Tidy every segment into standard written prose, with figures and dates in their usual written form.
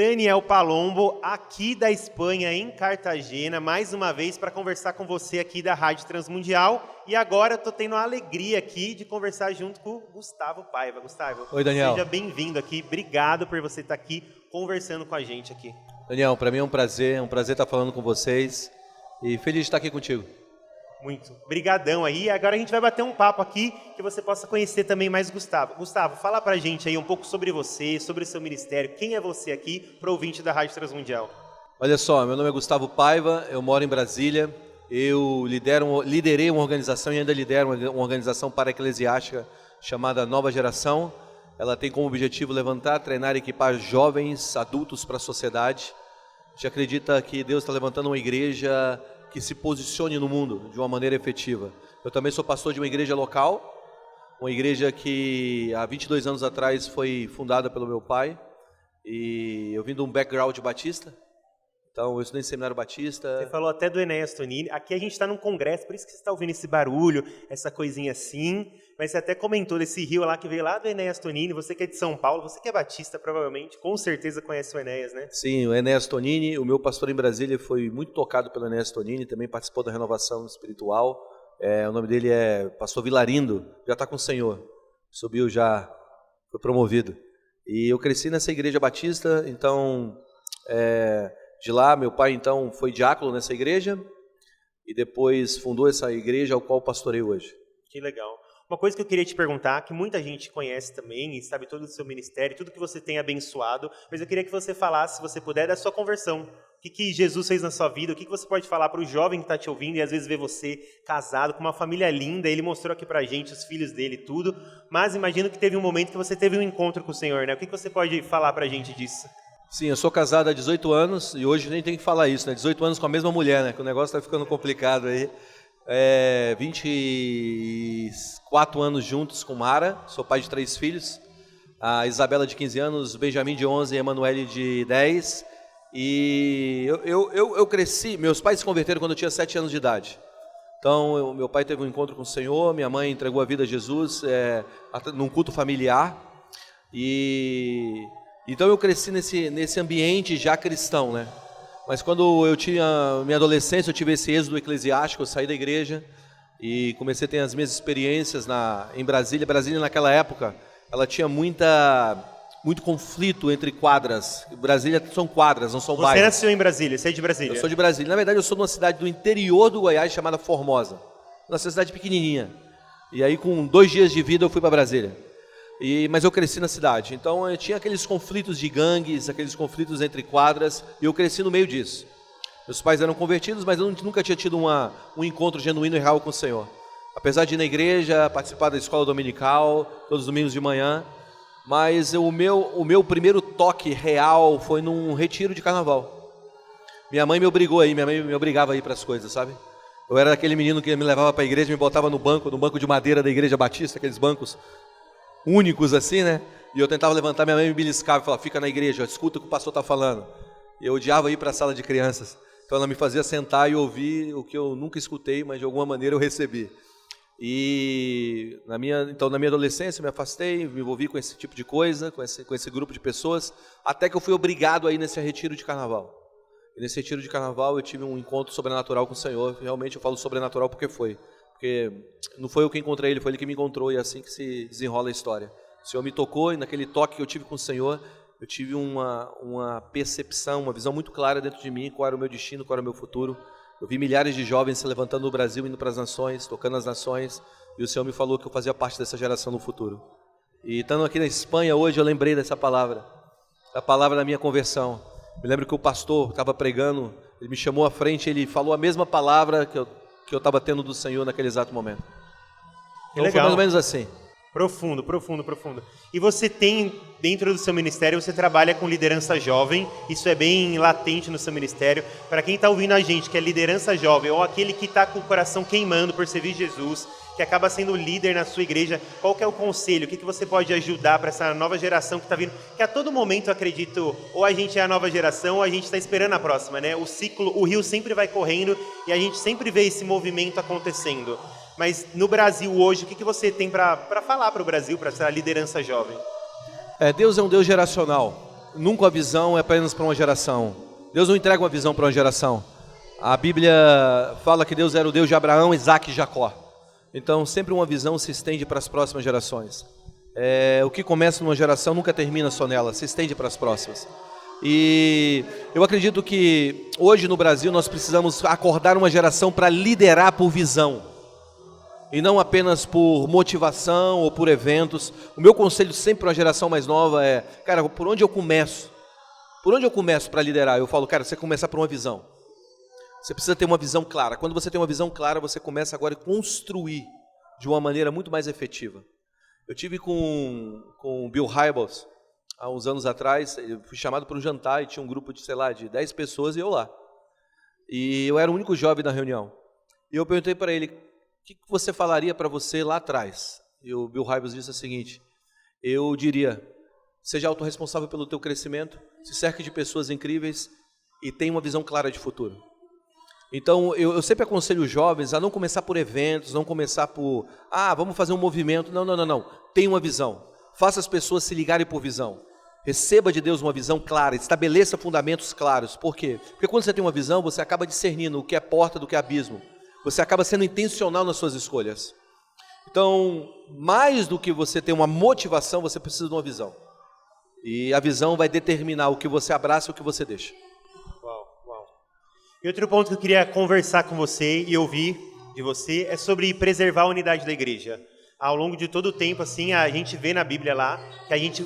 Daniel Palombo, aqui da Espanha, em Cartagena, mais uma vez para conversar com você aqui da Rádio Transmundial. E agora eu estou tendo a alegria aqui de conversar junto com o Gustavo Paiva. Gustavo, oi, Daniel. Seja bem-vindo aqui. Obrigado por você estar aqui conversando com a gente aqui. Daniel, para mim é um prazer estar falando com vocês e feliz de estar aqui contigo. Muito. Brigadão aí. Agora a gente vai bater um papo aqui que você possa conhecer também mais Gustavo. Gustavo, fala pra gente aí um pouco sobre você, sobre o seu ministério. Quem é você aqui para o ouvinte da Rádio Transmundial? Olha só, meu nome é Gustavo Paiva, eu moro em Brasília. Eu liderei uma organização e ainda lidero uma organização para-eclesiástica chamada Nova Geração. Ela tem como objetivo levantar, treinar e equipar jovens, adultos para a sociedade. A gente acredita que Deus está levantando uma igreja que se posicione no mundo de uma maneira efetiva. Eu também sou pastor de uma igreja local, uma igreja que há 22 anos atrás foi fundada pelo meu pai, e eu vim de um background batista, então eu estudei em seminário batista. Você falou até do Enéas Tonini, aqui a gente está num congresso, por isso que você está ouvindo esse barulho, essa coisinha assim, mas você até comentou desse rio lá que veio lá do Enéas Tonini, você que é de São Paulo, você que é batista provavelmente, com certeza conhece o Enéas, né? Sim, o Enéas Tonini, o meu pastor em Brasília foi muito tocado pelo Enéas Tonini, também participou da renovação espiritual, o nome dele é pastor Vilarindo, já está com o Senhor, subiu já, foi promovido. E eu cresci nessa igreja batista, então, de lá meu pai então foi diácono nessa igreja, e depois fundou essa igreja ao qual pastorei hoje. Que legal. Uma coisa que eu queria te perguntar, que muita gente conhece também e sabe todo o seu ministério, tudo que você tem abençoado, mas eu queria que você falasse, se você puder, da sua conversão. O que Jesus fez na sua vida, o que você pode falar para o jovem que está te ouvindo e às vezes vê você casado, com uma família linda, ele mostrou aqui para a gente, os filhos dele, tudo, mas imagino que teve um momento que você teve um encontro com o Senhor, né? O que você pode falar para a gente disso? Sim, eu sou casado há 18 anos e hoje nem tem que falar isso, né? 18 anos com a mesma mulher, né? Que o negócio está ficando complicado aí. 24 anos juntos com Mara, sou pai de 3 filhos, a Isabela de 15 anos, Benjamin de 11 e Emanuele de 10, e eu cresci, meus pais se converteram quando eu tinha 7 anos de idade, então meu pai teve um encontro com o Senhor, minha mãe entregou a vida a Jesus num culto familiar, e então eu cresci nesse ambiente já cristão, né? Mas quando eu tinha minha adolescência, eu tive esse êxodo eclesiástico, eu saí da igreja e comecei a ter as minhas experiências em Brasília. Brasília, naquela época, ela tinha muito conflito entre quadras. Brasília são quadras, não são bairros. Você nasceu em Brasília, você é de Brasília? Eu sou de Brasília. Na verdade, eu sou de uma cidade do interior do Goiás chamada Formosa. Uma cidade pequenininha. E aí, com 2 dias de vida, eu fui para Brasília. Mas eu cresci na cidade, então eu tinha aqueles conflitos de gangues, aqueles conflitos entre quadras, e eu cresci no meio disso. Meus pais eram convertidos, mas eu nunca tinha tido um encontro genuíno e real com o Senhor. Apesar de ir na igreja, participar da escola dominical, todos os domingos de manhã, mas o meu primeiro toque real foi num retiro de carnaval. Minha mãe me obrigava a ir para as coisas, sabe? Eu era aquele menino que me levava para a igreja, me botava no banco de madeira da igreja batista, aqueles bancos únicos assim, né? E eu tentava levantar, minha mãe me beliscava e falava, fica na igreja, escuta o que o pastor está falando. E eu odiava ir para a sala de crianças. Então ela me fazia sentar e ouvir o que eu nunca escutei, mas de alguma maneira eu recebi. E na minha adolescência me afastei, me envolvi com esse tipo de coisa, com esse grupo de pessoas, até que eu fui obrigado a ir nesse retiro de carnaval. E nesse retiro de carnaval eu tive um encontro sobrenatural com o Senhor. Realmente eu falo sobrenatural porque não foi eu que encontrei ele, foi ele que me encontrou, e é assim que se desenrola a história. O Senhor me tocou, e naquele toque que eu tive com o Senhor, eu tive uma percepção, uma visão muito clara dentro de mim, qual era o meu destino, qual era o meu futuro. Eu vi milhares de jovens se levantando no Brasil, indo para as nações, tocando as nações, e o Senhor me falou que eu fazia parte dessa geração no futuro. E estando aqui na Espanha hoje, eu lembrei dessa palavra, a palavra da minha conversão. Me lembro que o pastor estava pregando, ele me chamou à frente, ele falou a mesma palavra que eu estava tendo do Senhor naquele exato momento. Então foi mais ou menos assim. Profundo. E você tem, dentro do seu ministério, você trabalha com liderança jovem, isso é bem latente no seu ministério. Para quem está ouvindo a gente, que é liderança jovem, ou aquele que está com o coração queimando por servir Jesus, que acaba sendo líder na sua igreja, qual que é o conselho? O que você pode ajudar para essa nova geração que está vindo? Que a todo momento, eu acredito, ou a gente é a nova geração, ou a gente está esperando a próxima, né? O rio sempre vai correndo e a gente sempre vê esse movimento acontecendo. Mas no Brasil hoje, o que você tem para falar para o Brasil, para essa liderança jovem? Deus é um Deus geracional. nunca a visão é apenas para uma geração. Deus não entrega uma visão para uma geração. A Bíblia fala que Deus era o Deus de Abraão, Isaac e Jacó. Então, sempre uma visão se estende para as próximas gerações. O que começa numa geração nunca termina só nela, se estende para as próximas. E eu acredito que hoje no Brasil nós precisamos acordar uma geração para liderar por visão. E não apenas por motivação ou por eventos. O meu conselho sempre para uma geração mais nova é, cara, por onde eu começo? Por onde eu começo para liderar? Eu falo, cara, você começa por uma visão. Você precisa ter uma visão clara. Quando você tem uma visão clara, você começa agora a construir de uma maneira muito mais efetiva. Eu tive com o Bill Hybels, há uns anos atrás, eu fui chamado para um jantar e tinha um grupo de, sei lá, de 10 pessoas e eu lá. E eu era o único jovem na reunião. E eu perguntei para ele, o que você falaria para você lá atrás? E o Bill Hybels disse o seguinte, eu diria, seja autorresponsável pelo teu crescimento, se cerque de pessoas incríveis e tenha uma visão clara de futuro. Então, eu sempre aconselho os jovens a não começar por eventos, não começar por, vamos fazer um movimento. Não. Tenha uma visão. Faça as pessoas se ligarem por visão. Receba de Deus uma visão clara, estabeleça fundamentos claros. Por quê? Porque quando você tem uma visão, você acaba discernindo o que é porta do que é abismo. Você acaba sendo intencional nas suas escolhas. Então, mais do que você ter uma motivação, você precisa de uma visão. E a visão vai determinar o que você abraça e o que você deixa. E outro ponto que eu queria conversar com você e ouvir de você é sobre preservar a unidade da igreja. Ao longo de todo o tempo, assim, a gente vê na Bíblia lá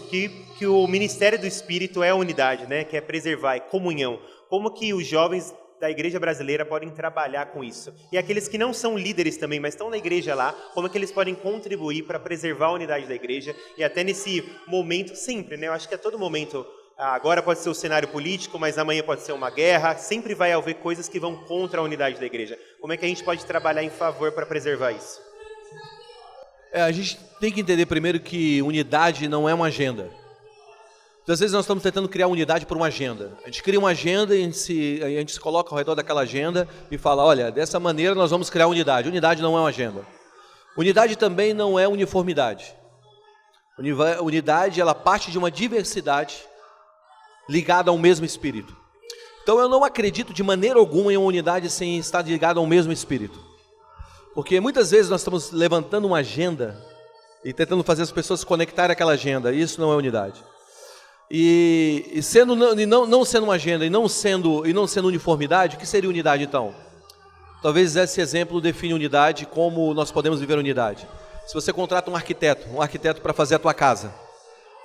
que o ministério do Espírito é a unidade, né? Que é preservar, é comunhão. Como que os jovens da igreja brasileira podem trabalhar com isso? E aqueles que não são líderes também, mas estão na igreja lá, como que eles podem contribuir para preservar a unidade da igreja? E até nesse momento, sempre, né? Eu acho que a todo momento... Agora pode ser o cenário político, mas amanhã pode ser uma guerra. Sempre vai haver coisas que vão contra a unidade da igreja. Como é que a gente pode trabalhar em favor para preservar isso? A gente tem que entender primeiro que unidade não é uma agenda. Às vezes nós estamos tentando criar unidade por uma agenda. A gente cria uma agenda e a gente se coloca ao redor daquela agenda e fala, olha, dessa maneira nós vamos criar unidade. Unidade não é uma agenda. Unidade também não é uniformidade. Unidade, ela parte de uma diversidade ligada ao mesmo Espírito. Então eu não acredito de maneira alguma em uma unidade sem estar ligado ao mesmo Espírito. Porque muitas vezes nós estamos levantando uma agenda e tentando fazer as pessoas se conectarem àquela agenda, e isso não é unidade. Não sendo uma agenda e não sendo uniformidade, o que seria unidade então? Talvez esse exemplo define unidade, como nós podemos viver unidade. Se você contrata um arquiteto para fazer a tua casa,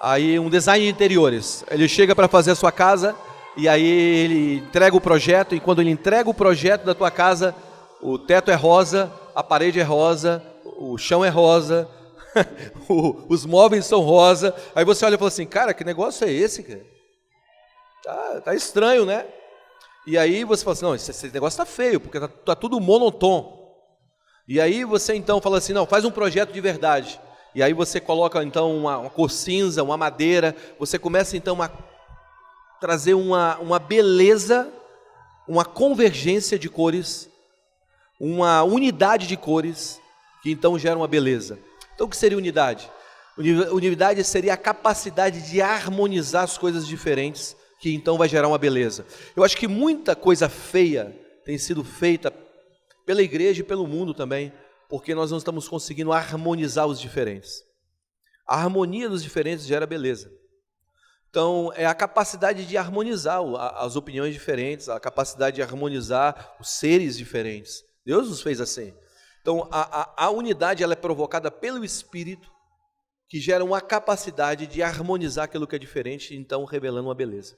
aí um design de interiores, ele chega para fazer a sua casa e aí ele entrega o projeto, e quando ele entrega o projeto da tua casa, o teto é rosa, a parede é rosa, o chão é rosa, os móveis são rosa, aí você olha e fala assim, cara, que negócio é esse, cara? Tá estranho, né? E aí você fala assim, não, esse negócio tá feio, porque tá tudo monotônico. E aí você então fala assim, não, faz um projeto de verdade. E aí você coloca então uma cor cinza, uma madeira, você começa então a trazer uma beleza, uma convergência de cores, uma unidade de cores, que então gera uma beleza. Então o que seria unidade? Unidade seria a capacidade de harmonizar as coisas diferentes, que então vai gerar uma beleza. Eu acho que muita coisa feia tem sido feita pela igreja e pelo mundo também, porque nós não estamos conseguindo harmonizar os diferentes. A harmonia dos diferentes gera beleza. Então, é a capacidade de harmonizar as opiniões diferentes, a capacidade de harmonizar os seres diferentes. Deus nos fez assim. Então, a unidade ela é provocada pelo Espírito, que gera uma capacidade de harmonizar aquilo que é diferente, então revelando uma beleza.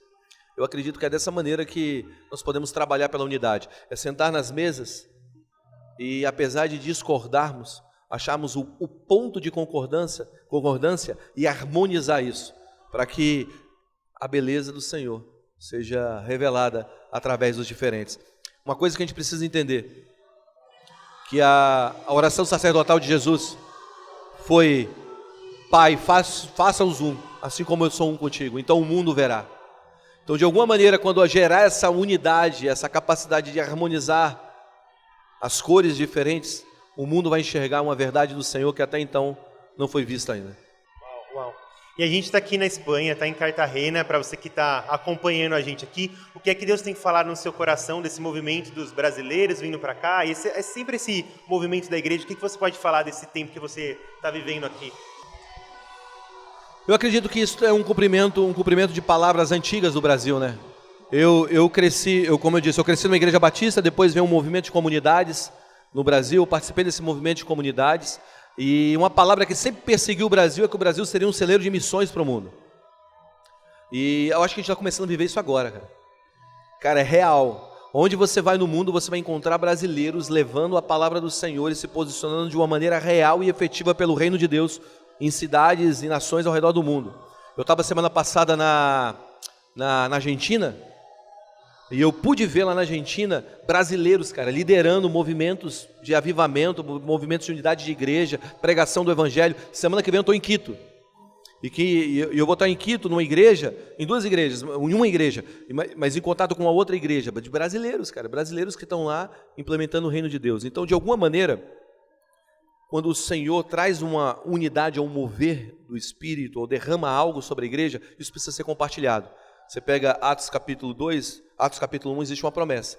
Eu acredito que é dessa maneira que nós podemos trabalhar pela unidade. É sentar nas mesas e, apesar de discordarmos, acharmos o ponto de concordância e harmonizar isso, para que a beleza do Senhor seja revelada através dos diferentes. Uma coisa que a gente precisa entender, que a oração sacerdotal de Jesus foi: Pai, faça-os um, assim como eu sou um contigo, então o mundo verá. Então, de alguma maneira, quando gerar essa unidade, essa capacidade de harmonizar as cores diferentes, o mundo vai enxergar uma verdade do Senhor que até então não foi vista ainda. Uau. E a gente está aqui na Espanha, está em Cartagena, para você que está acompanhando a gente aqui, o que é que Deus tem falado no seu coração desse movimento dos brasileiros vindo para cá? E é sempre esse movimento da igreja, o que você pode falar desse tempo que você está vivendo aqui? Eu acredito que isso é um cumprimento de palavras antigas do Brasil, né? Eu cresci numa igreja batista, depois veio um movimento de comunidades no Brasil, eu participei desse movimento de comunidades, e uma palavra que sempre perseguiu o Brasil é que o Brasil seria um celeiro de missões para o mundo. E eu acho que a gente está começando a viver isso agora, cara. Cara, é real. Onde você vai no mundo, você vai encontrar brasileiros levando a palavra do Senhor e se posicionando de uma maneira real e efetiva pelo reino de Deus em cidades e nações ao redor do mundo. Eu estava semana passada na Argentina, e eu pude ver lá na Argentina brasileiros, cara, liderando movimentos de avivamento, movimentos de unidade de igreja, pregação do evangelho. Semana que vem eu estou em Quito. E eu vou estar em Quito, numa igreja, em duas igrejas, em uma igreja, mas em contato com uma outra igreja, de brasileiros, cara, brasileiros que estão lá implementando o reino de Deus. Então, de alguma maneira, quando o Senhor traz uma unidade ao mover do Espírito, ou derrama algo sobre a igreja, isso precisa ser compartilhado. Você pega Atos capítulo 2, Atos capítulo 1, existe uma promessa,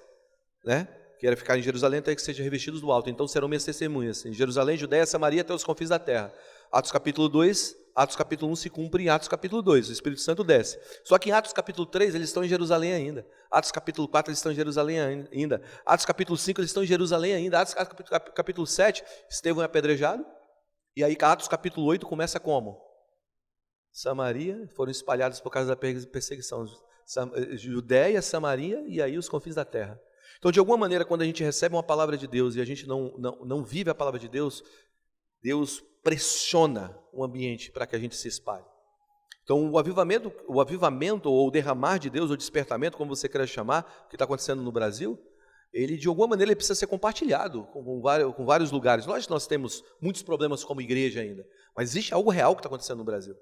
né? Que era ficar em Jerusalém até que sejam revestidos do alto. Então serão minhas testemunhas em Jerusalém, Judeia, Samaria, até os confins da terra. Atos capítulo 2, Atos capítulo 1 se cumpre em Atos capítulo 2, o Espírito Santo desce. Só que em Atos capítulo 3 eles estão em Jerusalém ainda. Atos capítulo 4 eles estão em Jerusalém ainda. Atos capítulo 5 eles estão em Jerusalém ainda. Atos capítulo 7, Estevão é apedrejado. E aí Atos capítulo 8 começa como? Samaria, foram espalhados por causa da perseguição. Judeia, Samaria e aí os confins da terra. Então, de alguma maneira, quando a gente recebe uma palavra de Deus e a gente não vive a palavra de Deus, Deus pressiona o ambiente para que a gente se espalhe. Então, o avivamento ou o derramar de Deus, ou despertamento, como você queira chamar, que está acontecendo no Brasil, ele, de alguma maneira, ele precisa ser compartilhado com vários lugares. Lógico que nós temos muitos problemas como igreja ainda, mas existe algo real que está acontecendo no Brasil.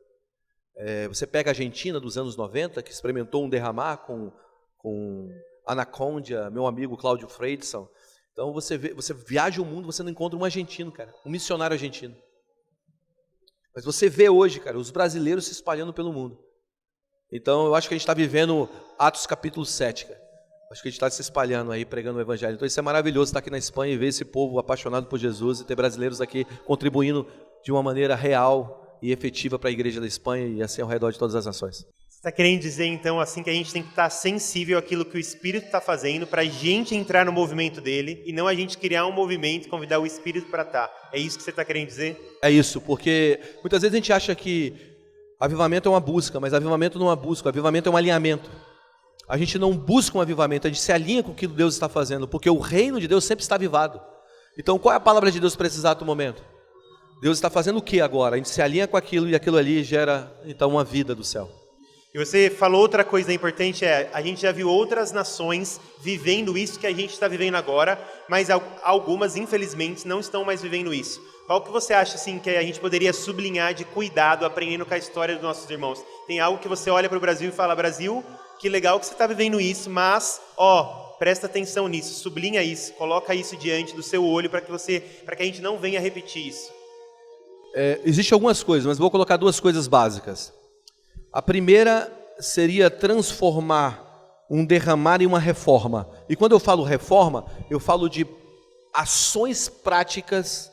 Você pega a Argentina dos anos 90, que experimentou um derramar com Anacondia, meu amigo Cláudio Freidson. Então você viaja o mundo, você não encontra um argentino, cara, um missionário argentino. Mas você vê hoje, cara, os brasileiros se espalhando pelo mundo. Então eu acho que a gente está vivendo Atos capítulo 7, cara. Acho que a gente está se espalhando aí, pregando o evangelho. Então isso é maravilhoso estar aqui na Espanha e ver esse povo apaixonado por Jesus e ter brasileiros aqui contribuindo de uma maneira real e efetiva para a igreja da Espanha e assim ao redor de todas as nações. Você está querendo dizer, então, assim, que a gente tem que estar sensível àquilo que o Espírito está fazendo para a gente entrar no movimento dele e não a gente criar um movimento e convidar o Espírito para estar. É isso que você está querendo dizer? É isso, porque muitas vezes a gente acha que avivamento é uma busca, mas avivamento não é uma busca, avivamento é um alinhamento. A gente não busca um avivamento, a gente se alinha com o que Deus está fazendo, porque o reino de Deus sempre está avivado. Então, qual é a palavra de Deus para esse exato momento? Deus está fazendo o que agora? A gente se alinha com aquilo e aquilo ali gera, então, uma vida do céu. E você falou outra coisa importante, a gente já viu outras nações vivendo isso que a gente está vivendo agora, mas algumas, infelizmente, não estão mais vivendo isso. Qual que você acha, assim, que a gente poderia sublinhar de cuidado, aprendendo com a história dos nossos irmãos? Tem algo que você olha para o Brasil e fala, Brasil, que legal que você está vivendo isso, mas, presta atenção nisso, sublinha isso, coloca isso diante do seu olho para que a gente não venha repetir isso. Existem algumas coisas, mas vou colocar duas coisas básicas. A primeira seria transformar um derramar em uma reforma. E quando eu falo reforma, eu falo de ações práticas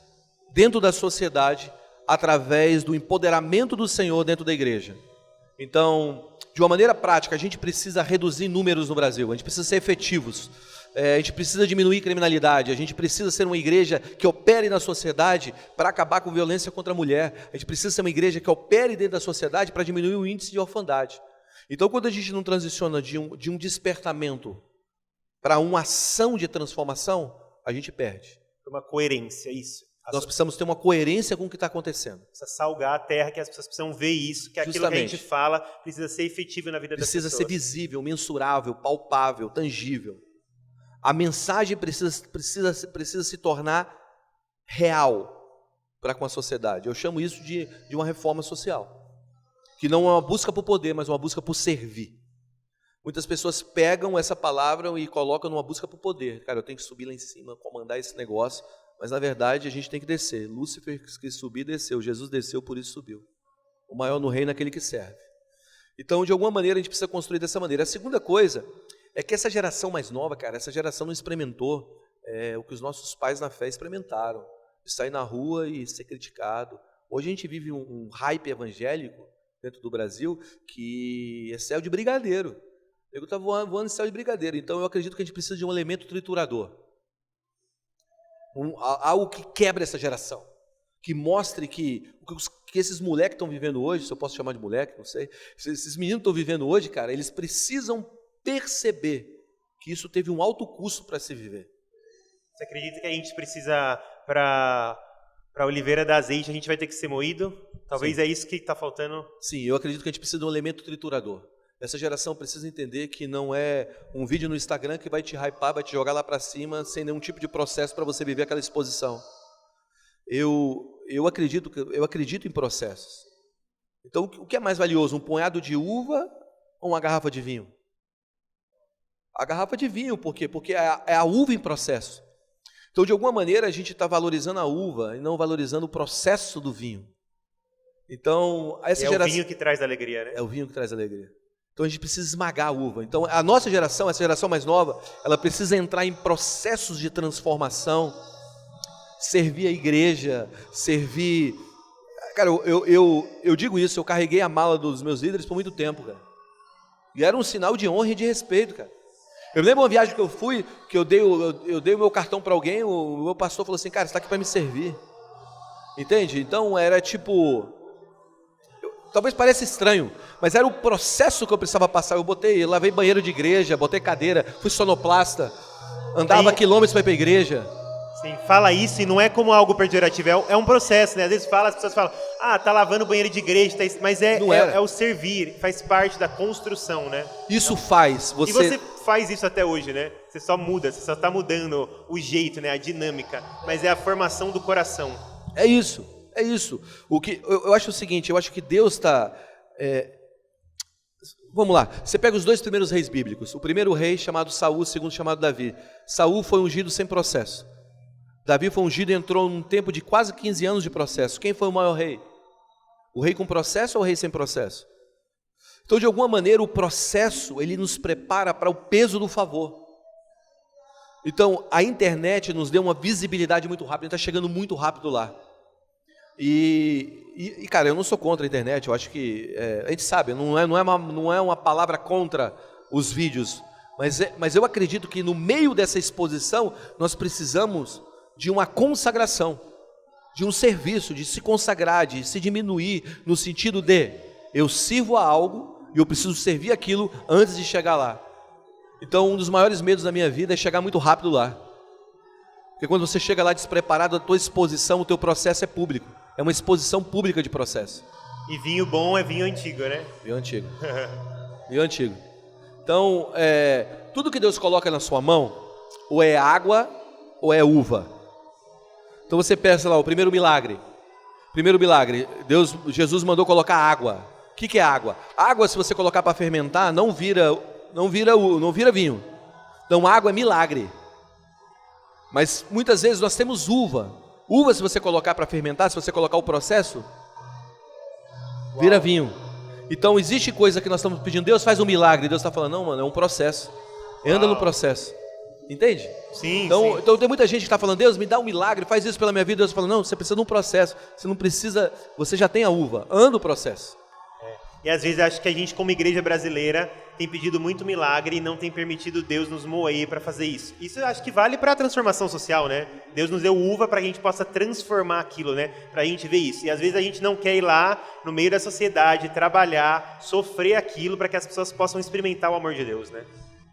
dentro da sociedade através do empoderamento do Senhor dentro da igreja. Então, de uma maneira prática, a gente precisa reduzir números no Brasil, a gente precisa ser efetivos. A gente precisa diminuir criminalidade, a gente precisa ser uma igreja que opere na sociedade para acabar com violência contra a mulher, a gente precisa ser uma igreja que opere dentro da sociedade para diminuir o índice de orfandade. Então, quando a gente não transiciona de um despertamento para uma ação de transformação, a gente perde. Uma coerência, isso. Nós precisamos ter uma coerência com o que está acontecendo. Precisa salgar a terra, que as pessoas precisam ver isso, que aquilo que a gente fala precisa ser efetivo na vida das pessoas. Precisa ser visível, mensurável, palpável, tangível. A mensagem precisa se tornar real para com a sociedade. Eu chamo isso de uma reforma social, que não é uma busca por poder, mas uma busca por servir. Muitas pessoas pegam essa palavra e colocam numa busca por poder. Cara, eu tenho que subir lá em cima, comandar esse negócio, mas na verdade a gente tem que descer. Lúcifer quis subir, desceu. Jesus desceu, por isso subiu. O maior no reino é aquele que serve. Então, de alguma maneira, a gente precisa construir dessa maneira. A segunda coisa é que essa geração mais nova, cara, essa geração não experimentou o que os nossos pais na fé experimentaram. De sair na rua e ser criticado. Hoje a gente vive um hype evangélico dentro do Brasil que é céu de brigadeiro. Eu estava voando em céu de brigadeiro. Então, eu acredito que a gente precisa de um elemento triturador. Algo que quebre essa geração. Que mostre que esses moleques estão vivendo hoje, se eu posso chamar de moleque, não sei, esses meninos estão vivendo hoje, cara, eles precisam perceber que isso teve um alto custo para se viver. Você acredita que a gente precisa, para oliveira da azeite, a gente vai ter que ser moído? Talvez Sim. É isso que está faltando. Sim, eu acredito que a gente precisa de um elemento triturador. Essa geração precisa entender que não é um vídeo no Instagram que vai te hypar, vai te jogar lá para cima, sem nenhum tipo de processo para você viver aquela exposição. Eu acredito em processos. Então, o que é mais valioso, um punhado de uva ou uma garrafa de vinho? A garrafa de vinho, por quê? Porque é a uva em processo. Então, de alguma maneira, a gente está valorizando a uva e não valorizando o processo do vinho. Então, essa geração... o vinho que traz alegria, né? É o vinho que traz alegria. Então, a gente precisa esmagar a uva. Então, a nossa geração, essa geração mais nova, ela precisa entrar em processos de transformação, servir a igreja, servir... Cara, eu digo isso, eu carreguei a mala dos meus líderes por muito tempo, cara. E era um sinal de honra e de respeito, cara. Eu lembro uma viagem que eu fui, que eu dei o meu cartão para alguém, o meu pastor falou assim, cara, você está aqui para me servir. Entende? Então, era tipo... Talvez pareça estranho, mas era o processo que eu precisava passar. Eu lavei banheiro de igreja, botei cadeira, fui sonoplasta, andava quilômetros para ir para a igreja. Sim, fala isso e não é como algo pejorativo, é um processo, né? Às vezes as pessoas falam, tá lavando banheiro de igreja, mas é o servir, faz parte da construção, né? Isso faz você... E você faz isso até hoje, né? Você só muda, você só está mudando o jeito, né? A dinâmica, mas é a formação do coração. É isso. O que eu acho o seguinte, eu acho que Deus está... Vamos lá, você pega os dois primeiros reis bíblicos. O primeiro rei chamado Saul, o segundo chamado Davi. Saul foi ungido sem processo. Davi foi ungido e entrou num tempo de quase 15 anos de processo. Quem foi o maior rei? O rei com processo ou o rei sem processo? Então, de alguma maneira, o processo, ele nos prepara para o peso do favor. Então, a internet nos deu uma visibilidade muito rápida, está chegando muito rápido lá. E, cara, eu não sou contra a internet, eu acho que, a gente sabe, não é uma palavra contra os vídeos, mas eu acredito que no meio dessa exposição, nós precisamos de uma consagração, de um serviço, de se consagrar, de se diminuir, no sentido de, eu sirvo a algo e eu preciso servir aquilo antes de chegar lá. Então, um dos maiores medos da minha vida é chegar muito rápido lá. Porque quando você chega lá despreparado, a tua exposição, o teu processo é público. É uma exposição pública de processo. E vinho bom é vinho antigo, né? Vinho antigo. Vinho antigo. Então, tudo que Deus coloca na sua mão, ou é água, ou é uva. Então você pensa lá, o primeiro milagre. Jesus mandou colocar água. O que é água? Água, se você colocar para fermentar, não vira vinho. Então, água é milagre. Mas muitas vezes nós temos uva. Uva, se você colocar para fermentar, se você colocar o processo, vira vinho. Então, existe coisa que nós estamos pedindo, Deus faz um milagre. Deus está falando, não, mano, é um processo. Anda no processo. Entende? Sim, então tem muita gente que está falando, Deus, me dá um milagre, faz isso pela minha vida. Deus fala, não, você precisa de um processo. Você não precisa, você já tem a uva. Anda o processo. E às vezes acho que a gente, como igreja brasileira, tem pedido muito milagre e não tem permitido Deus nos moer para fazer isso. Isso eu acho que vale para a transformação social, né? Deus nos deu uva para que a gente possa transformar aquilo, né? Para a gente ver isso. E às vezes a gente não quer ir lá no meio da sociedade, trabalhar, sofrer aquilo para que as pessoas possam experimentar o amor de Deus, né?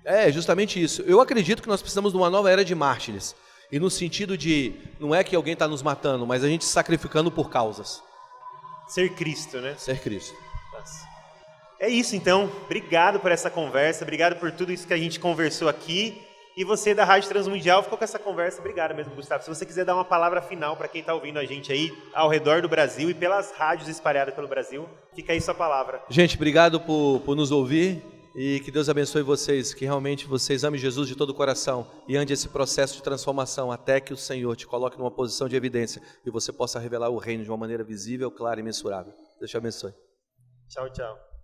É, justamente isso. Eu acredito que nós precisamos de uma nova era de mártires. E no sentido de, não é que alguém está nos matando, mas a gente se sacrificando por causas. Ser Cristo, né? Ser Cristo. É isso então, obrigado por essa conversa, obrigado por tudo isso que a gente conversou aqui. E você da Rádio Transmundial ficou com essa conversa, obrigado mesmo, Gustavo. Se você quiser dar uma palavra final para quem está ouvindo a gente aí ao redor do Brasil e pelas rádios espalhadas pelo Brasil, fica aí sua palavra. Gente, obrigado por nos ouvir e que Deus abençoe vocês, que realmente vocês amem Jesus de todo o coração e ande esse processo de transformação até que o Senhor te coloque numa posição de evidência e você possa revelar o reino de uma maneira visível, clara e mensurável. Deus te abençoe. Tchau, tchau.